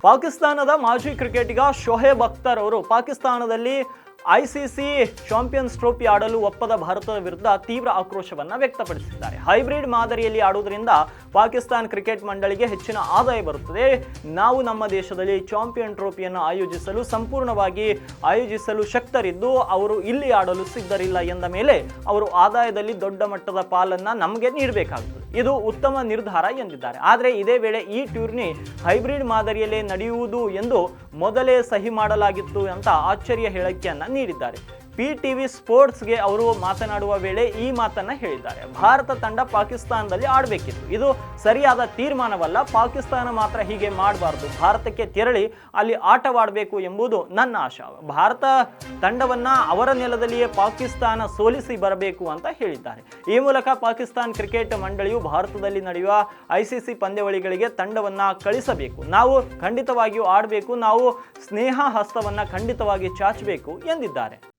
ಪಾಕಿಸ್ತಾನದ ಮಾಜಿ ಕ್ರಿಕೆಟಿಗ ಶೋಹೇಬ್ ಅಖ್ತರ್ ಅವರು ಪಾಕಿಸ್ತಾನದಲ್ಲಿ ಐಸಿಸಿ ಚಾಂಪಿಯನ್ಸ್ ಟ್ರೋಫಿ ಆಡಲು ಒಪ್ಪದ ಭಾರತದ ವಿರುದ್ಧ ತೀವ್ರ ಆಕ್ರೋಶವನ್ನು ವ್ಯಕ್ತಪಡಿಸಿದ್ದಾರೆ. ಹೈಬ್ರಿಡ್ ಮಾದರಿಯಲ್ಲಿ ಆಡುವುದರಿಂದ ಪಾಕಿಸ್ತಾನ ಕ್ರಿಕೆಟ್ ಮಂಡಳಿಗೆ ಹೆಚ್ಚಿನ ಆದಾಯ ಬರುತ್ತದೆ. ನಾವು ನಮ್ಮ ದೇಶದಲ್ಲಿ ಚಾಂಪಿಯನ್ ಟ್ರೋಫಿಯನ್ನು ಸಂಪೂರ್ಣವಾಗಿ ಆಯೋಜಿಸಲು ಶಕ್ತರಿದ್ದು ಅವರು ಇಲ್ಲಿ ಆಡಲು ಸಿದ್ಧರಿಲ್ಲ ಎಂದ ಮೇಲೆ ಅವರು ಆದಾಯದಲ್ಲಿ ದೊಡ್ಡ ಮಟ್ಟದ ಪಾಲನ್ನು ನಮಗೆ ನೀಡಬೇಕಾಗುತ್ತದೆ. ಇದು ಉತ್ತಮ ನಿರ್ಧಾರ ಎಂದಿದ್ದಾರೆ. ಆದರೆ ಇದೇ ವೇಳೆ ಈ ಟೂರ್ನಿ ಹೈಬ್ರಿಡ್ ಮಾದರಿಯಲ್ಲೇ ನಡೆಯುವುದು ಎಂದು ಮೊದಲೇ ಸಹಿ ಮಾಡಲಾಗಿತ್ತು ಅಂತ ಆಶ್ಚರ್ಯ ಹೇಳಿಕೆಯನ್ನು ನೀಡಿದ್ದಾರೆ. PTV ಸ್ಪೋರ್ಟ್ಸ್ಗೆ ಅವರು ಮಾತನಾಡುವ ವೇಳೆ ಈ ಮಾತನ್ನ ಹೇಳಿದ್ದಾರೆ. ಭಾರತ ತಂಡ ಪಾಕಿಸ್ತಾನದಲ್ಲಿ ಆಡಬೇಕಿತ್ತು. ಇದು ಸರಿಯಾದ ತೀರ್ಮಾನವಲ್ಲ. ಪಾಕಿಸ್ತಾನ ಮಾತ್ರ ಹೀಗೆ ಮಾಡಬಾರ್ದು. ಭಾರತಕ್ಕೆ ತೆರಳಿ ಅಲ್ಲಿ ಆಟವಾಡಬೇಕು ಎಂಬುದು ನನ್ನ ಆಶಾ. ಭಾರತ ತಂಡವನ್ನ ಅವರ ನೆಲದಲ್ಲಿಯೇ ಪಾಕಿಸ್ತಾನ ಸೋಲಿಸಿ ಬರಬೇಕು ಅಂತ ಹೇಳಿದ್ದಾರೆ. ಈ ಮೂಲಕ ಪಾಕಿಸ್ತಾನ ಕ್ರಿಕೆಟ್ ಮಂಡಳಿಯು ಭಾರತದಲ್ಲಿ ನಡೆಯುವ ICC ಪಂದ್ಯಾವಳಿಗಳಿಗೆ ತಂಡವನ್ನ ಕಳಿಸಬೇಕು. ನಾವು ಖಂಡಿತವಾಗಿಯೂ ಆಡಬೇಕು. ನಾವು ಸ್ನೇಹ ಹಸ್ತವನ್ನ ಖಂಡಿತವಾಗಿ ಚಾಚಬೇಕು ಎಂದಿದ್ದಾರೆ.